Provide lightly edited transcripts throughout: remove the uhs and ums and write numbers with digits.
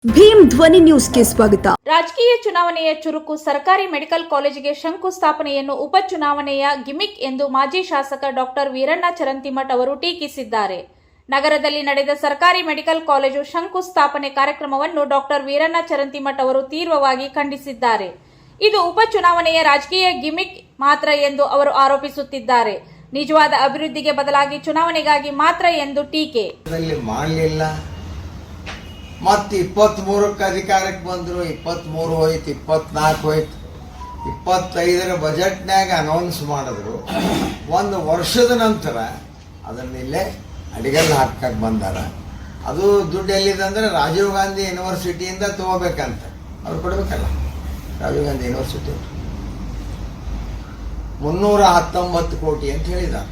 ಭೀಮ್ ಧ್ವನಿ ನ್ಯೂಸ್ಗೆ ಸ್ವಾಗತ. ರಾಜಕೀಯ ಚುನಾವಣೆಯ ಚುರುಕು ಸರ್ಕಾರಿ ಮೆಡಿಕಲ್ ಕಾಲೇಜಿಗೆ ಶಂಕುಸ್ಥಾಪನೆಯನ್ನು ಉಪಚುನಾವಣೆಯ ಗಿಮಿಕ್ ಎಂದು ಮಾಜಿ ಶಾಸಕ ಡಾಕ್ಟರ್ ವೀರಣ್ಣ ಚರಂತಿಮಠ್ ಅವರು ಟೀಕಿಸಿದ್ದಾರೆ. ನಗರದಲ್ಲಿ ನಡೆದ ಸರ್ಕಾರಿ ಮೆಡಿಕಲ್ ಕಾಲೇಜು ಶಂಕುಸ್ಥಾಪನೆ ಕಾರ್ಯಕ್ರಮವನ್ನು ಡಾಕ್ಟರ್ ವೀರಣ್ಣ ಚರಂತಿಮಠ್ ಅವರು ತೀವ್ರವಾಗಿ ಖಂಡಿಸಿದ್ದಾರೆ. ಇದು ಉಪಚುನಾವಣೆಯ ರಾಜಕೀಯ ಗಿಮಿಕ್ ಮಾತ್ರ ಎಂದು ಅವರು ಆರೋಪಿಸುತ್ತಿದ್ದಾರೆ. ನಿಜವಾದ ಅಭಿವೃದ್ಧಿಗೆ ಬದಲಾಗಿ ಚುನಾವಣೆಗಾಗಿ ಮಾತ್ರ ಎಂದು ಟೀಕೆ. ಮತ್ತೆ 23ಕ್ಕೆ ಅಧಿಕಾರಕ್ಕೆ ಬಂದರು. 23 ಹೋಯ್ತು, 24 ಹೋಯ್ತು, 25ರ ಬಜೆಟ್ನಾಗ ಅನೌನ್ಸ್ ಮಾಡಿದ್ರು. ಒಂದು ವರ್ಷದ ನಂತರ ಅದನ್ನಿಲ್ಲೇ ಅಡಿಗಲ್ಲಿ ಹಾಕಕ್ಕೆ ಬಂದಾರ. ಅದು ದುಡ್ಡು ಎಲ್ಲಿದೆ ರಾಜೀವ್ ಗಾಂಧಿ ಯೂನಿವರ್ಸಿಟಿಯಿಂದ ತಗೋಬೇಕಂತ ಅವ್ರು ಕೊಡ್ಬೇಕಲ್ಲ. ರಾಜೀವ್ ಗಾಂಧಿ ಯೂನಿವರ್ಸಿಟಿ 319 ಕೋಟಿ ಅಂತ ಹೇಳಿದ್ದಾರೆ.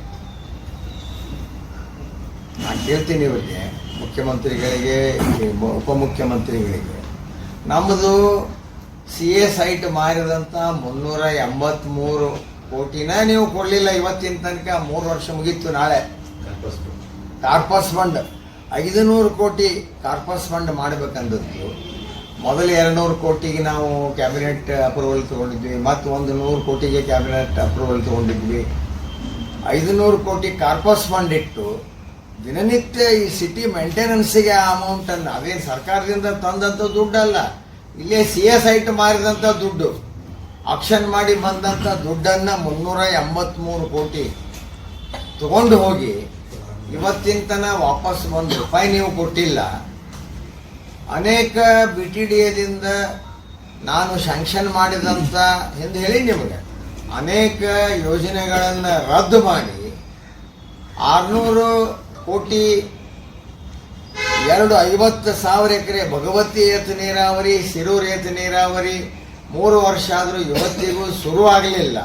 ನಾನು ಕೇಳ್ತೀನಿ ಇವರಿಗೆ, ಮುಖ್ಯಮಂತ್ರಿಗಳಿಗೆ, ಉಪಮುಖ್ಯಮಂತ್ರಿಗಳಿಗೆ, ನಮ್ಮದು CA ಸೈಟ್ ಮಾರಿದಂಥ 383 ಕೋಟಿನ ನೀವು ಕೊಡಲಿಲ್ಲ ಇವತ್ತಿನ ತನಕ. 3 ವರ್ಷ ಮುಗೀತು. ನಾಳೆ ಕಾರ್ಪಸ್ ಫಂಡ್ 500 ಕೋಟಿ ಕಾರ್ಪಸ್ ಫಂಡ್ ಮಾಡಬೇಕಂದದ್ದು. ಮೊದಲು 200 ಕೋಟಿಗೆ ನಾವು ಕ್ಯಾಬಿನೆಟ್ ಅಪ್ರೂವಲ್ ತೊಗೊಂಡಿದ್ವಿ, ಮತ್ತು 100 ಕೋಟಿಗೆ ಕ್ಯಾಬಿನೆಟ್ ಅಪ್ರೂವಲ್ ತೊಗೊಂಡಿದ್ವಿ. 500 ಕೋಟಿ ಕಾರ್ಪಸ್ ಫಂಡ್ ಇಟ್ಟು ದಿನನಿತ್ಯ ಈ ಸಿಟಿ ಮೇಂಟೆನೆನ್ಸಿಗೆ ಆ ಅಮೌಂಟನ್ನು, ಅದೇನು ಸರ್ಕಾರದಿಂದ ತಂದಂಥ ದುಡ್ಡಲ್ಲ, ಇಲ್ಲೇ CA ಸೈಟ್ ಮಾರಿದಂಥ ದುಡ್ಡು, ಆಕ್ಷನ್ ಮಾಡಿ ಬಂದಂಥ ದುಡ್ಡನ್ನು 383 ಕೋಟಿ ತಗೊಂಡು ಹೋಗಿ ಇವತ್ತಿನ ತನಕ ವಾಪಸ್ ₹1 ನೀವು ಕೊಟ್ಟಿಲ್ಲ. ಅನೇಕ BTDAದಿಂದ ನಾನು ಸ್ಯಾಂಕ್ಷನ್ ಮಾಡಿದಂಥ ಎಂದು ಹೇಳಿ ನಿಮಗೆ ಅನೇಕ ಯೋಜನೆಗಳನ್ನು ರದ್ದು ಮಾಡಿ 600 ಕೋಟಿ 50,000 ಎಕರೆ ಭಗವತಿ ಏತ ನೀರಾವರಿ, ಶಿರೂರು ಏತ ನೀರಾವರಿ 3 ವರ್ಷ ಆದರೂ ಇವತ್ತಿಗೂ ಶುರು ಆಗಲಿಲ್ಲ.